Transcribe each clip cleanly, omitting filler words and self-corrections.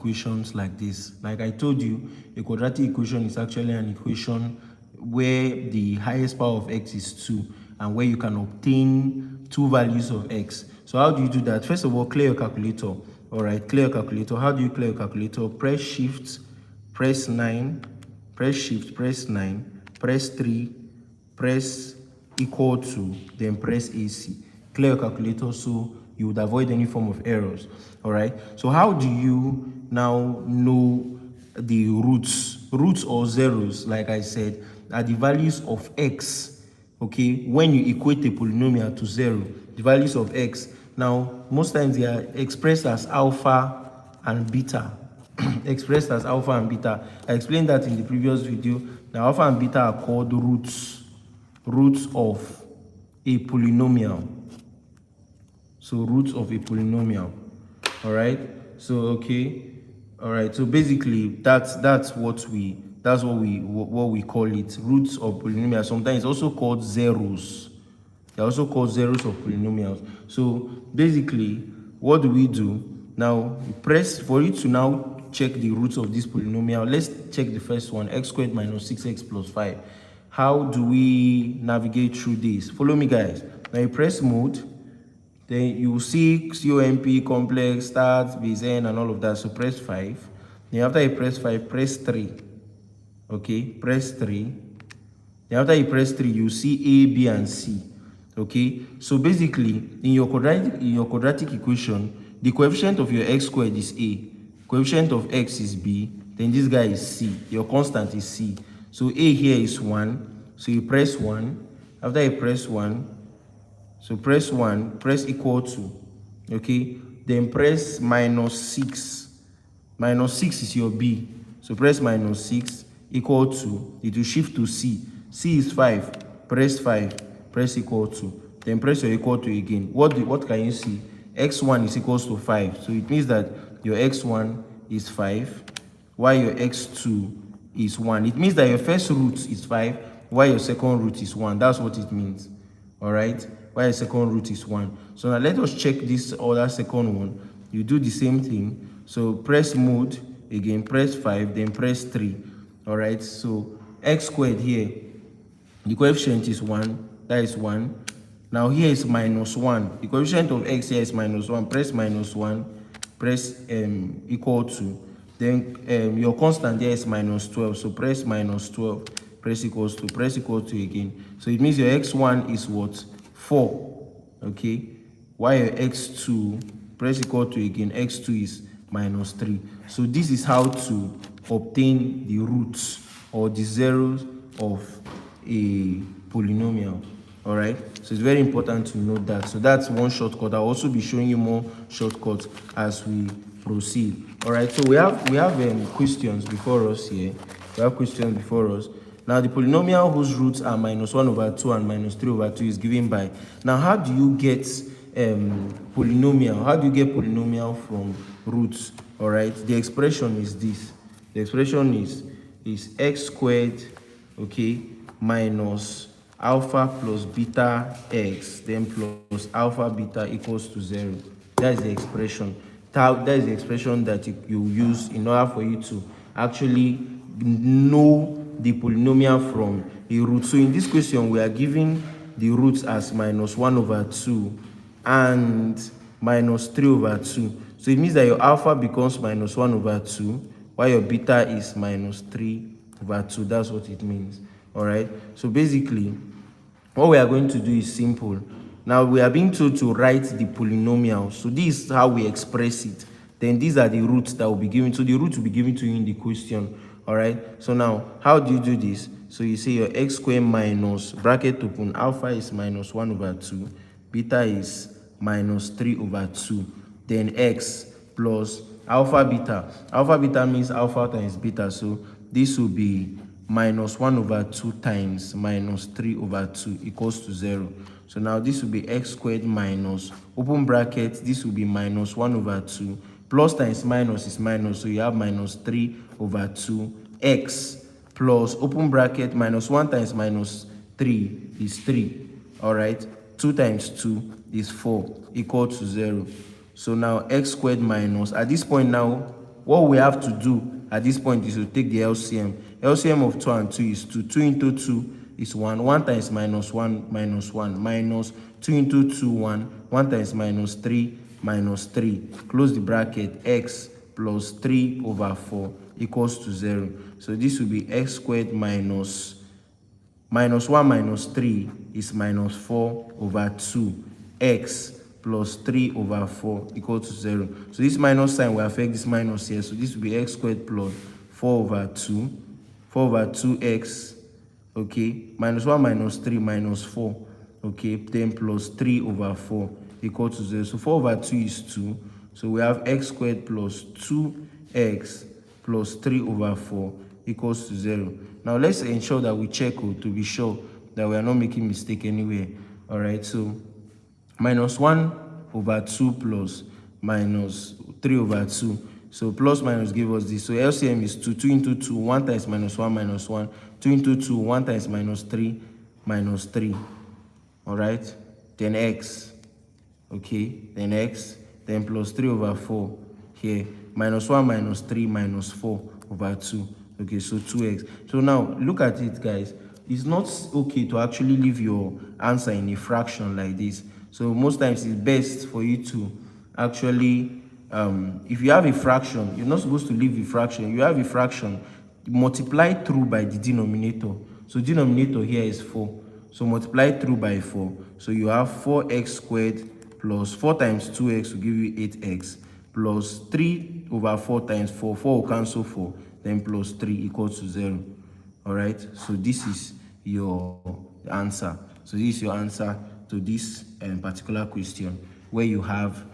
equations like this. Like I told you, a quadratic equation is actually an equation where the highest power of x is 2 and where you can obtain two values of x. So how do you do that? First of all, clear your calculator. All right, clear your calculator. How do you clear your calculator? Press shift, press 9, press shift, press 9, press 3, press equal to, then press AC. Clear your calculator so you would avoid any form of errors. All right, so how do you now know the roots? Roots or zeros, like I said, are the values of x, okay, when you equate a polynomial to 0, the values of x. Now most times they are expressed as alpha and beta. Expressed as alpha and beta. I explained that in the previous video. Now alpha and beta are called roots of a polynomial. So roots of a polynomial. All right, so okay, all right, so basically that's what we call it, roots of polynomials. Sometimes it's also called zeros. They're also called zeros of polynomials. So basically, what do we do now? Press for you to now check the roots of this polynomial. Let's check the first one, x squared minus 6x plus 5. How do we navigate through this? Follow me, guys. Now you press mode, then you see COMP, complex, start, base n, and all of that. So press 5. Then after you press 5, press 3. Okay, press 3. Then after you press 3, you see A, B, and C. Okay, so basically in your quadratic equation, the coefficient of your x squared is A, coefficient of x is B, then this guy is C, your constant is C. So A here is 1, so you press 1. After you press 1, so press 1, press equal to, okay, then press minus 6. Minus 6 is your B, so press minus 6 equal to, it will shift to C. C is 5, press 5, press equal to, then press your equal to again. What can you see? X1 is equals to 5, so it means that your X1 is 5, while your X2 is 1. It means that your first root is 5, while your second root is 1. That's what it means. All right, while your second root is 1. So now let us check this other second one. You do the same thing. So press mode again, press 5, then press 3. All right, so x squared here, the coefficient is 1, that is 1. Now here is minus 1. The coefficient of x here is minus 1. Press minus 1, press equal to. Then your constant there is minus 12. So press minus 12, press equals to, press equal to again. So it means your x1 is what? 4. Okay. While your x2, press equal to again, x2 is minus 3. So this is how to obtain the roots or the zeros of a polynomial. All right, so it's very important to note that. So that's one shortcut. I'll also be showing you more shortcuts as we proceed. All right, so we have questions before us here. We have questions before us. Now the polynomial whose roots are minus 1 over 2 and minus 3 over 2 is given by. Now how do you get polynomial? How do you get polynomial from roots? All right, the expression is this. The expression is x squared, okay, minus alpha plus beta x, then plus alpha beta equals to 0. That is the expression. That is the expression that you use in order for you to actually know the polynomial from a root. So in this question, we are given the roots as minus 1 over 2 and minus 3 over 2. So it means that your alpha becomes minus 1 over 2, while your beta is minus 3 over 2. That's what it means. All right. So basically, what we are going to do is simple. Now we are being told to write the polynomial. So this is how we express it. Then these are the roots that will be given. So the roots will be given to you in the question. All right. So now, how do you do this? So you say your x squared minus bracket open, alpha is minus 1 over 2, beta is minus 3 over 2, then x plus alpha beta. Alpha beta means alpha times beta. So this will be minus 1 over 2 times minus 3 over 2 equals to 0. So now this will be x squared minus, open bracket, this will be minus 1 over 2. Plus times minus is minus, so you have minus 3 over 2 x plus, open bracket, minus 1 times minus 3 is 3. All right, 2 times 2 is 4 equal to 0. So now x squared minus, at this point now, what we have to do at this point is to take the LCM. LCM of 2 and 2 is 2. 2 into 2 is 1. 1 times minus 1 minus 1 minus 2 into 2, 1. 1 times minus 3 minus 3. Close the bracket. X plus 3 over 4 equals to 0. So this will be x squared minus 1 minus 3 is minus 4 over 2. X plus 3 over 4 equals to 0. So this minus sign will affect this minus here. So this will be x squared plus 4 over 2. 4 over 2x, okay, minus 1 minus 3 minus 4, okay, then plus 3 over 4 equal to 0. So 4 over 2 is 2. So we have x squared plus 2x plus 3 over 4 equals to 0. Now let's ensure that we check to be sure that we are not making mistake anywhere. All right, so minus 1 over 2 plus minus 3 over 2. So plus minus give us this. So LCM is 2. 2 into 2, 1 times minus 1 minus 1. 2 into 2, 1 times minus 3 minus 3. All right, then x. Okay, then x, then plus 3 over 4 here. Minus 1 minus 3 minus 4 over 2. Okay, so 2x. So now look at it, guys. It's not okay to actually leave your answer in a fraction like this. So most times it's best for you to actually, if you have a fraction, you're not supposed to leave a fraction. You have a fraction, multiply through by the denominator. So denominator here is 4. So multiply through by 4. So you have 4x squared plus 4 times 2x will give you 8x plus 3 over 4 times 4. 4 will cancel 4. Then plus 3 equals to 0. All right, so this is your answer. So this is your answer to this particular question, where you have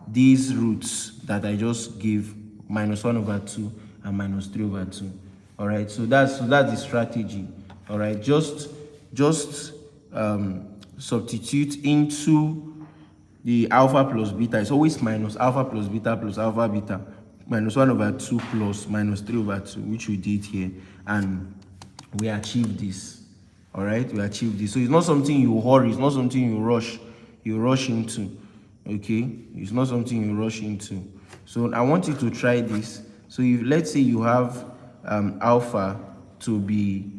these roots that I just gave, minus 1 over 2 and minus 3 over 2. All right, so that's the strategy. All right, just substitute into the alpha plus beta. It's always minus alpha plus alpha beta. Minus 1 over 2 plus minus 3 over 2, which we did here, and we achieved this. All right, we achieved this. So it's not something you hurry, it's not something you rush into. Okay, it's not something you rush into. So I want you to try this. So if let's say you have alpha to be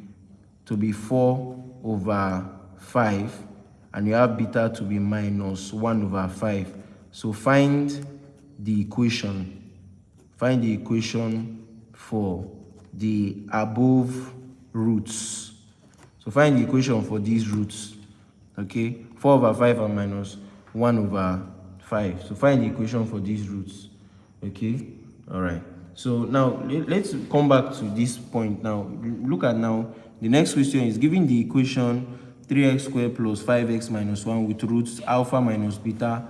4 over 5, and you have beta to be minus 1 over 5. So find the equation. Find the equation for the above roots. So find the equation for these roots. Okay, 4 over 5 and minus 1 over 5. So find the equation for these roots. Okay, all right. So now let's come back to this point. Now look at now the next question is giving the equation 3x squared plus 5x minus 1 with roots alpha minus beta.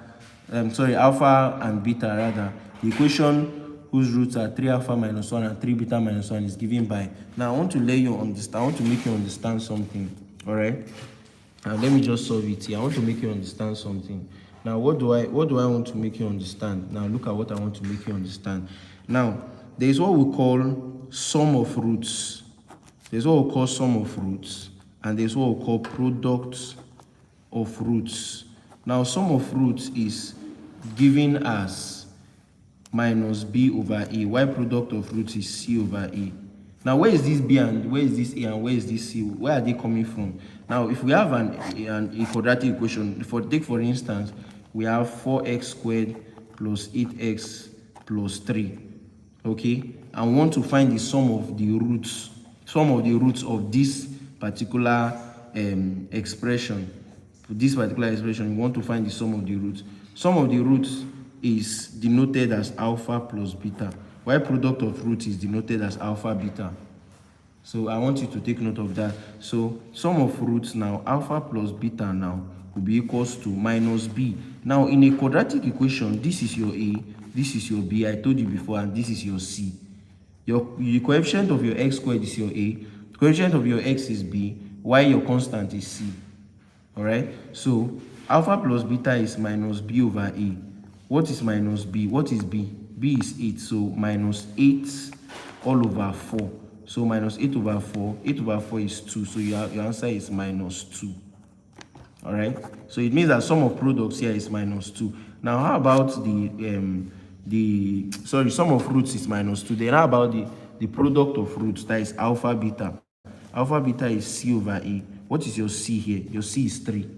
Alpha and beta rather. The equation whose roots are 3 alpha minus 1 and 3 beta minus 1 is given by. Now I want to let you understand. I want to make you understand something. All right. Now let me just solve it here. I want to make you understand something. Now what do I want to make you understand? Now look at what I want to make you understand. Now there is what we call sum of roots. There's what we call sum of roots, and there's what we call product of roots. Now sum of roots is given as minus b over a, while product of roots is c over a. Now where is this b and where is this a and where is this c? Where are they coming from? Now if we have a quadratic equation, take for instance, we have 4x squared plus 8x plus 3. Okay, and we want to find the sum of the roots of this particular expression. For this particular expression, we want to find the sum of the roots. Sum of the roots is denoted as alpha plus beta, while product of roots is denoted as alpha beta. So I want you to take note of that. So sum of roots now, alpha plus beta now, will be equals to minus b. Now in a quadratic equation, this is your a, this is your b, I told you before, and this is your c. The coefficient of your x squared is your a, the coefficient of your x is b, while your constant is c. All right, so alpha plus beta is minus b over a. What is minus b? What is b? B is 8, so minus 8 all over 4. So minus 8 over 4. 8 over 4 is 2, so your answer is minus 2. All right, so it means that sum of products here is minus 2. Now how about the sum of roots is minus 2. Then how about the product of roots, that is alpha beta? Alpha beta is c over a. What is your c here? Your c is 3.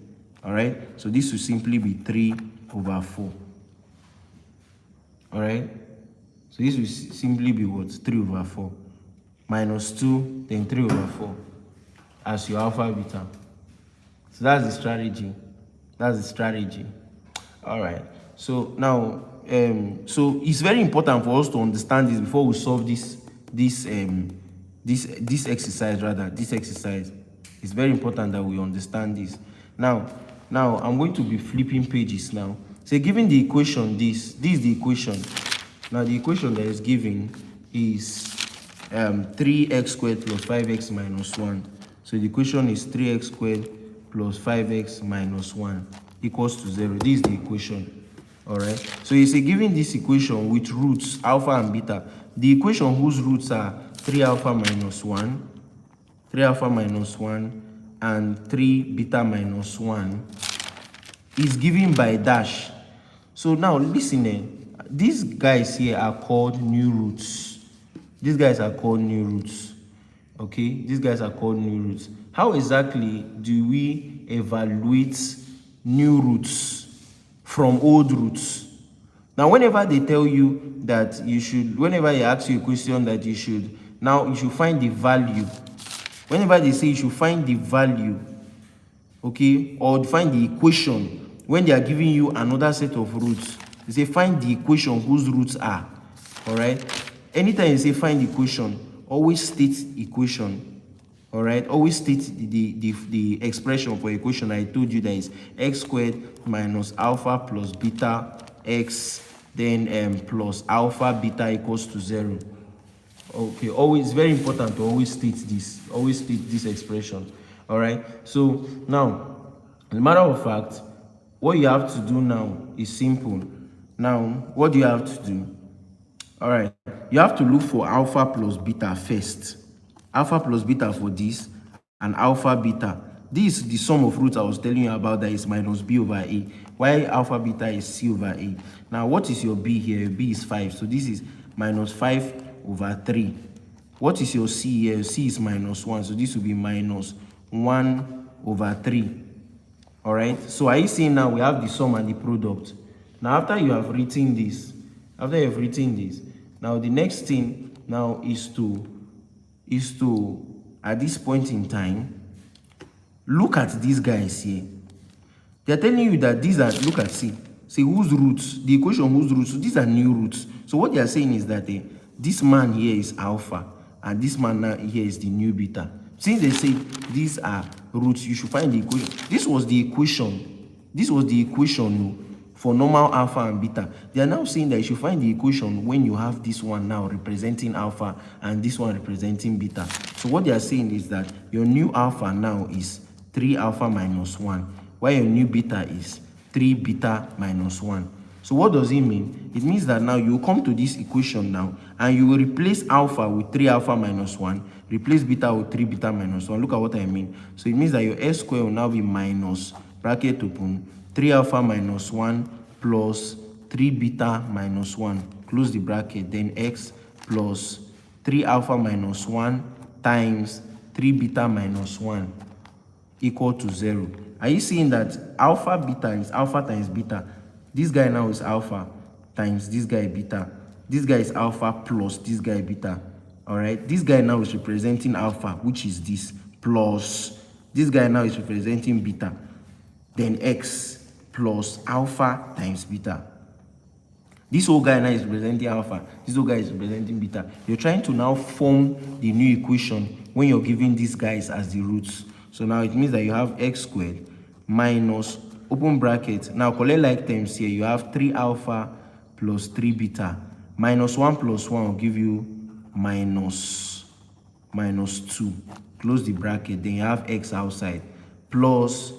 All right, so this will simply be 3 over 4. All right, so this will simply be what? 3 over 4 minus 2, then 3 over 4 as your alpha beta. So that's the strategy. All right, so now so it's very important for us to understand this before we solve this exercise. This exercise is very important that we understand this. Now I'm going to be flipping pages now. So given the equation, this is the equation. Now the equation that is given is 3x squared plus 5x minus 1. So the equation is 3x squared plus 5x minus 1 equals to 0. This is the equation. All right, so you say given this equation with roots alpha and beta, the equation whose roots are 3 alpha minus 1, 3 alpha minus 1, and 3 beta minus 1 is given by dash. So now listen, these guys here are called new roots. These guys are called new roots. Okay, these guys are called new roots. How exactly do we evaluate new roots from old roots? Now, whenever they tell you that you should, whenever they ask you a question that you should find the value. Whenever they say you should find the value, okay, or find the equation, when they are giving you another set of roots, they say find the equation whose roots are. All right. Anytime you say find the equation, always state equation. All right, always state the expression for equation. I told you that is x squared minus alpha plus beta x, then plus alpha beta equals to 0. Okay, always very important to always state this expression. All right, so now, as a matter of fact, what you have to do now is simple. Now, what do you have to do? All right, you have to look for alpha plus beta first. Alpha plus beta for this, and alpha beta. This is the sum of roots I was telling you about, that is minus b over a. While alpha beta is c over a. Now, what is your b here? Your b is 5. So this is minus 5 over 3. What is your c here? C is minus 1. So this will be minus 1 over 3. All right. So are you seeing now we have the sum and the product? Now, after you have written this, now the next thing now is to at this point in time, look at these guys here. They're telling you that these are, look at see whose roots, the equation whose roots, so these are new roots. So what they are saying is that this man here is alpha and this man now here is the new beta. Since they say these are roots, you should find the equation. This was the equation for normal alpha and beta. They are now saying that you should find the equation when you have this one now representing alpha and this one representing beta. So what they are saying is that your new alpha now is 3 alpha minus 1, while your new beta is 3 beta minus 1. So what does it mean? It means that now you come to this equation now and you will replace alpha with 3 alpha minus 1, replace beta with 3 beta minus 1. Look at what I mean. So it means that your s square will now be minus, bracket open, 3 alpha minus 1 plus 3 beta minus 1, close the bracket, then x plus 3 alpha minus 1 times 3 beta minus 1 equal to 0. Are you seeing that alpha beta is alpha times beta? This guy now is alpha times this guy beta. This guy is alpha plus this guy beta. All right, this guy now is representing alpha, which is this, plus this guy now is representing beta, then x plus alpha times beta. This whole guy now is representing alpha, this whole guy is representing beta. You're trying to now form the new equation when you're giving these guys as the roots. So now it means that you have x squared minus, open bracket, now collect like terms here, you have 3 alpha plus 3 beta, minus 1 plus 1 will give you minus 2, close the bracket, then you have x outside, plus,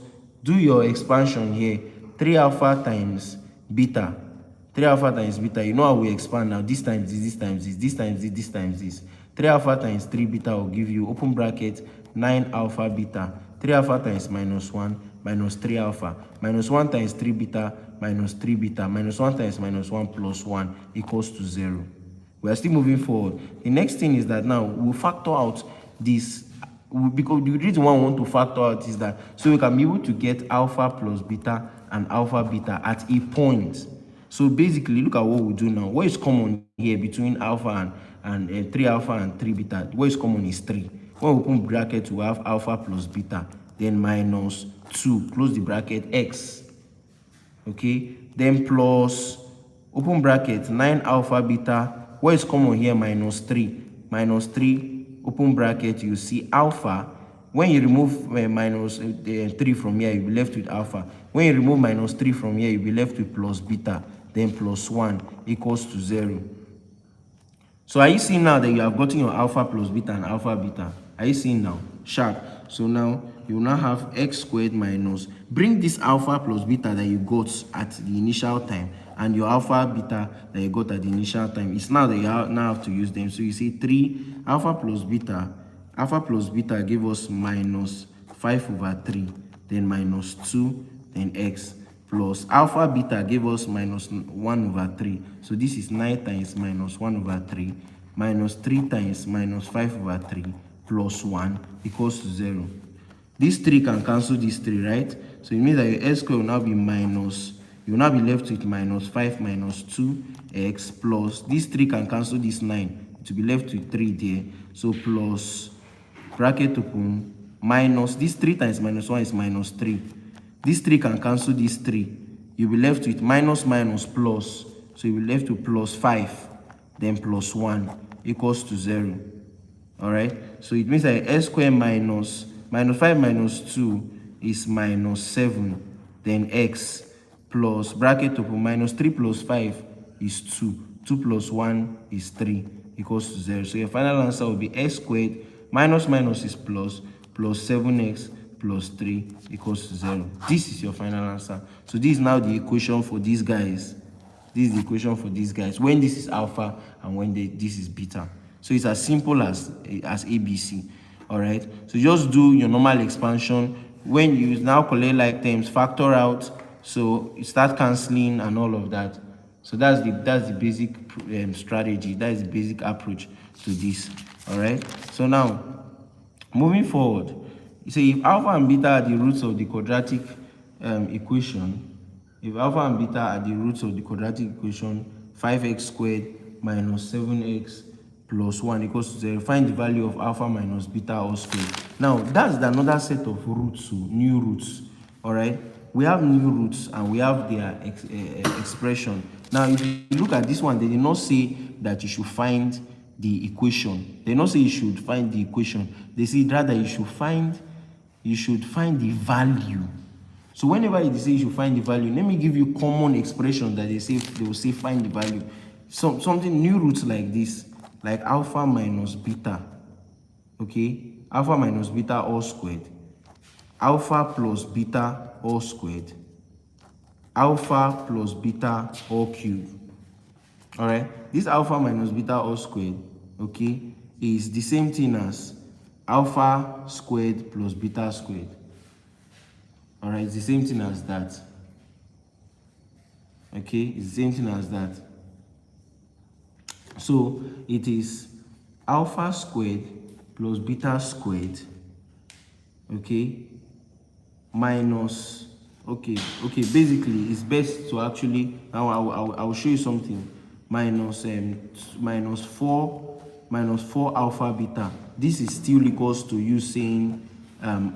do your expansion here, 3 alpha times beta. 3 alpha times beta, you know how we expand now. This times this, this times this, this times this, this times this. 3 alpha times 3 beta will give you, open bracket, 9 alpha beta. 3 alpha times minus 1, minus 3 alpha. Minus 1 times 3 beta minus 3 beta minus 1 times minus 1 plus 1 equals to 0. We are still moving forward. The next thing is that now we'll factor out this, because the reason why I want to factor out is that so we can be able to get alpha plus beta and alpha beta at a point. So basically, look at what we do now. What is common here between alpha and 3 alpha and 3 beta? What is common is 3. When we open bracket, we have alpha plus beta, then minus 2, close the bracket, x. Okay, then plus, open bracket, 9 alpha beta. What is common here? Minus 3. Minus 3, open bracket, you see alpha. When you remove minus 3 from here, you'll be left with alpha. When you remove minus 3 from here, you'll be left with plus beta, then plus 1 equals to 0. So are you seeing now that you have gotten your alpha plus beta and alpha beta? Are you seeing now? Sharp. So now you will now have x squared minus, bring this alpha plus beta that you got at the initial time and your alpha beta that you got at the initial time. It's now that you now have to use them. So you see 3 alpha plus beta gave us minus 5 over 3, then minus 2, then x, plus alpha beta gave us minus 1 over 3. So this is 9 times minus 1 over 3, minus 3 times minus 5 over 3, plus 1 equals to 0. This 3 can cancel this 3, right? So it means that your x squared will now be minus, you will now be left with minus 5 minus 2x, plus this 3 can cancel this 9. It will be left with 3 there. So plus, bracket open, minus, this 3 times minus 1 is minus 3. This 3 can cancel this 3. You'll be left with minus minus plus. So you'll be left with plus 5, then plus 1 equals to 0. Alright? So it means that x squared minus 5 minus 2 is minus 7, then x, plus bracket open, minus 3 plus 5 is 2. 2 plus 1 is 3 equals to 0. So your final answer will be x squared minus minus is plus 7x plus 3 equals to 0. This is your final answer. So this is now the equation for these guys. This is the equation for these guys when this is alpha and when this is beta. So it's as simple as ABC. All right. So just do your normal expansion. When you now collect like terms, factor out. So you start canceling and all of that. So that's the basic strategy. That is the basic approach to this. All right. So now moving forward, you say if alpha and beta are the roots of the quadratic equation, if alpha and beta are the roots of the quadratic equation, 5x squared minus 7x plus 1 equals to 0, find the value of alpha minus beta all squared. Now that's another set of roots, so new roots. All right, we have new roots and we have their expression. Now if you look at this one, they did not say that you should find the equation. They did not say you should find the equation. They say rather you should find the value. So whenever they say you should find the value, let me give you common expression that they will say find the value. Something new roots like this, like alpha minus beta. Okay, alpha minus beta all squared, alpha plus beta all squared, alpha plus beta all cubed. All right, this alpha minus beta all squared, okay, is the same thing as alpha squared plus beta squared. All right, it's the same thing as that. Okay, it's the same thing as that. So it is alpha squared plus beta squared, okay, minus, okay, basically it's best to actually, now I will show you something, minus 4 alpha beta. This is still equals to you saying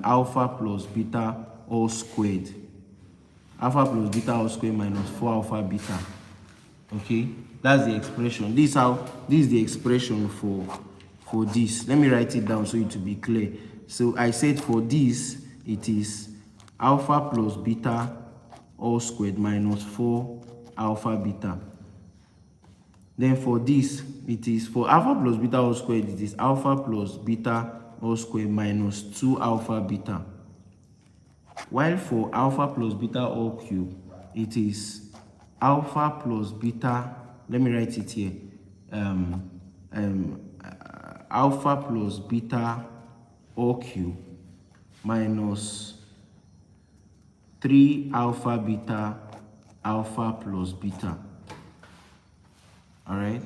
alpha plus beta all squared. Alpha plus beta all squared minus 4 alpha beta. Okay, that's the expression. This is the expression for this. Let me write it down so it will be clear. So I said for this it is alpha plus beta all squared minus 4 alpha beta. Then for this, it is for alpha plus beta all squared, it is alpha plus beta all squared minus 2 alpha beta. While for alpha plus beta all cubed, it is alpha plus beta, let me write it here, alpha plus beta all cubed minus 3 alpha beta alpha plus beta. All right,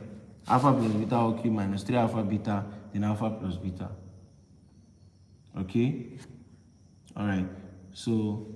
alpha plus beta whole cube minus 3 alpha beta, then alpha plus beta. Okay, all right, so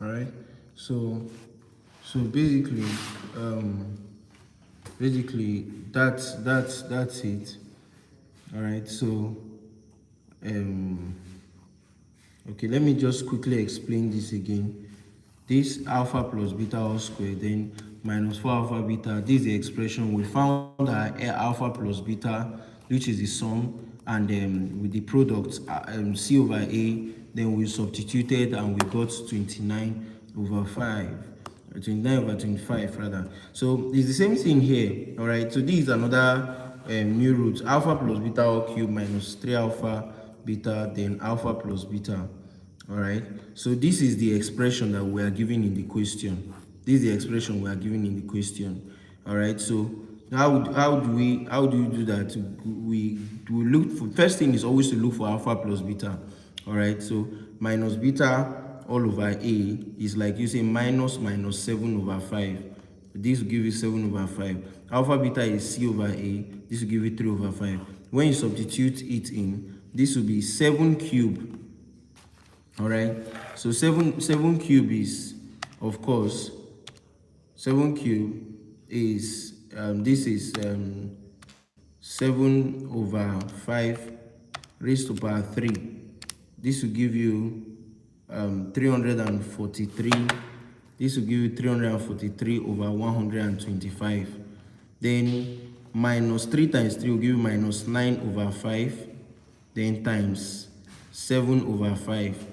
All right. So basically, that's it. All right. So okay, let me just quickly explain this again. This alpha plus beta all squared, then minus 4 alpha beta. This is the expression we found that alpha plus beta, which is the sum, and with the product c over a, then we substituted and we got 29 over 5. 29 over 25 rather. So it's the same thing here. All right, so this is another new root, alpha plus beta all cube minus 3 alpha beta, then alpha plus beta. All right, so this is the expression that we are given in the question. This is the expression we are given in the question. All right, so how do you do that? We look for, first thing is always to look for alpha plus beta. All right, so minus beta all over a is like you say minus 7 over 5. This will give you 7 over 5. Alpha beta is c over a. This will give you 3 over 5. When you substitute it in, this will be 7 cube. All right, so 7 cube is, of course, 7 cube is this is 7 over 5 raised to power 3. This will give you 343. This will give you 343 over 125. Then minus 3 times 3 will give you minus 9 over 5. Then times 7 over 5.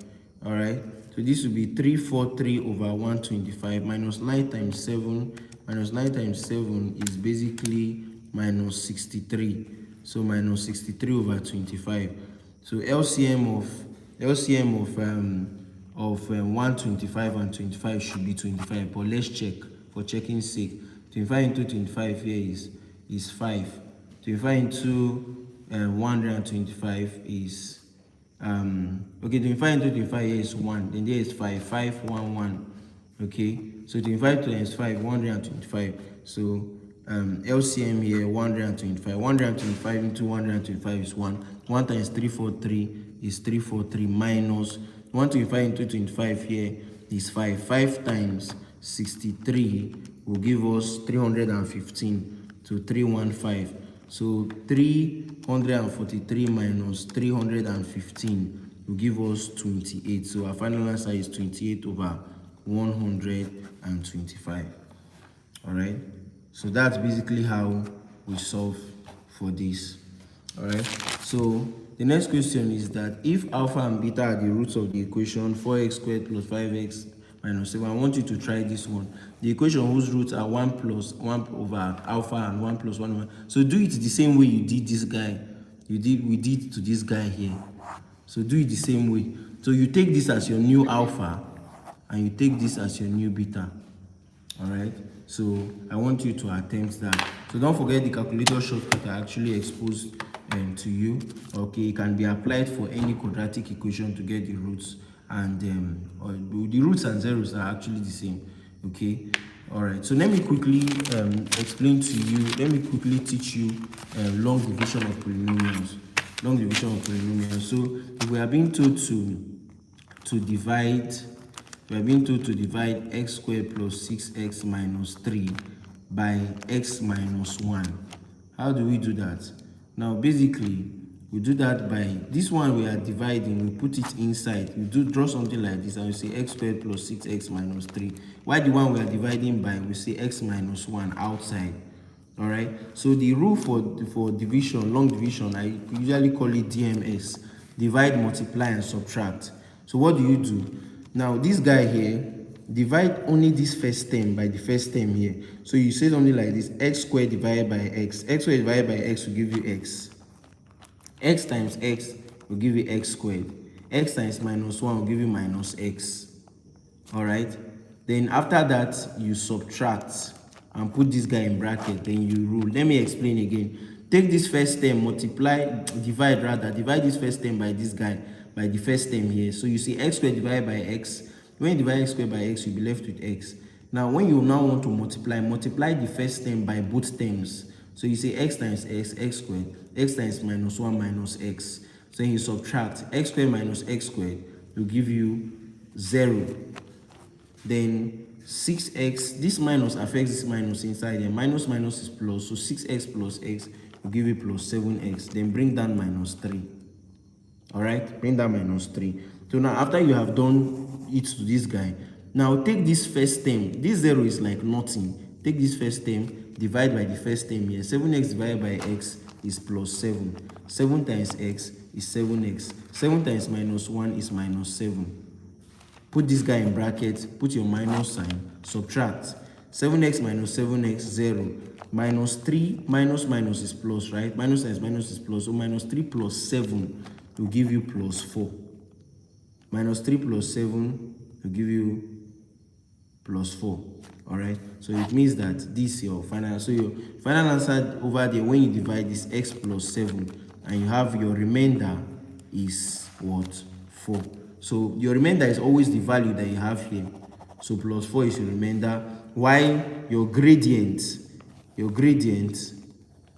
All right, so this will be 343 over 125 minus 9 times 7. Minus 9 times 7 is basically minus 63. So minus 63 over 25. So LCM of 125 and 25 should be 25. But let's check for checking sake. 25 into 25 here is 5. 25 into 125 is okay, 25 into 25 here is 1, then there is 5, 5, 1, 1. Okay, so 25 times 5, 125. So LCM here 125. 125 into 125 is 1. 1 times 343 is 343 minus 125 into 25 here is 5. 5 times 63 will give us 315 to 315. So 343 minus 315 will give us 28. So our final answer is 28 over 125. All right. So that's basically how we solve for this. All right. So the next question is that if alpha and beta are the roots of the equation 4x squared plus 5x minus 7, I want you to try this one. The equation whose roots are 1 plus 1 over alpha and 1 plus 1 over. So do it the same way you did this guy. We did to this guy here. So do it the same way. So you take this as your new alpha and you take this as your new beta. All right. So I want you to attempt that. So don't forget the calculator shortcut I actually exposed to you. Okay, it can be applied for any quadratic equation to get the roots, and the roots and zeros are actually the same. Okay. All right, so let me quickly explain to you, let me quickly teach you long division of polynomials. Long division of polynomials. So if we are being told to divide, we are being told to divide x squared plus 6x minus 3 by x minus 1. How do we do that? Now basically we do that by this one we are dividing, we put it inside. We draw something like this and we say x squared plus 6x minus 3. Why the one we are dividing by, we say x minus 1 outside. All right, so the rule for division, long division, I usually call it DMS, divide, multiply and subtract. So what do you do? Now this guy here, divide only this first term by the first term here. So you say something like this, x squared divided by x. X squared divided by x will give you x. X times x will give you x squared. X times minus 1 will give you minus x. All right, then after that you subtract and put this guy in bracket, then you rule. Let me explain again. Take this first term, divide this first term by this guy, by the first term here. So you see x squared divided by x. When you divide x squared by x, you'll be left with x. Now when you now want to multiply the first term by both terms. So you say x times x, x squared, x times minus 1 minus x. So you subtract x squared minus x squared will give you 0. then 6x, this minus affects this minus inside here. Minus minus is plus, so 6x plus x will give you plus 7x. Then bring down minus 3. All right, bring down minus 3. So now after you have done it to this guy, now take this first term. This 0 is like nothing. Take this first term, divide by the first term here. 7x divided by x is plus 7. 7 times x is 7x. 7 times minus 1 is minus 7. Put this guy in brackets, put your minus sign, subtract. 7x minus 7x, 0. Minus 3, minus minus is plus, right? Minus times minus is plus. So minus 3 plus 7 will give you plus 4. Minus 3 plus 7 will give you plus 4. All right? So it means that this is your final. So your final answer over there, when you divide this, x plus 7, and you have your remainder is what? 4. So your remainder is always the value that you have here. So plus 4 is your remainder. While your gradient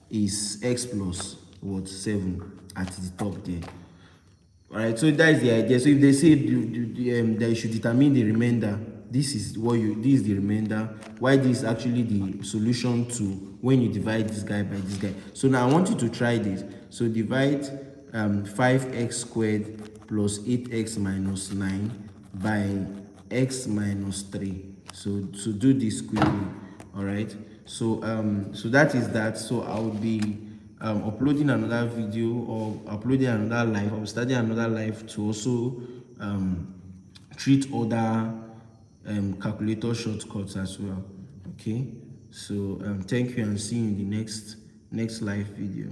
is x plus what? 7 at the top there. All right, so that is the idea. So if they say that you should determine the remainder, this is the remainder. Why this is actually the solution to when you divide this guy by this guy. So now I want you to try this. So divide 5x squared plus 8x minus 9 by x minus 3. So do this quickly. All right. So so that is that. So I will be uploading another video or uploading another live. I'm studying another live to also treat other calculator shortcuts as well. Okay, so thank you and see you in the next live video.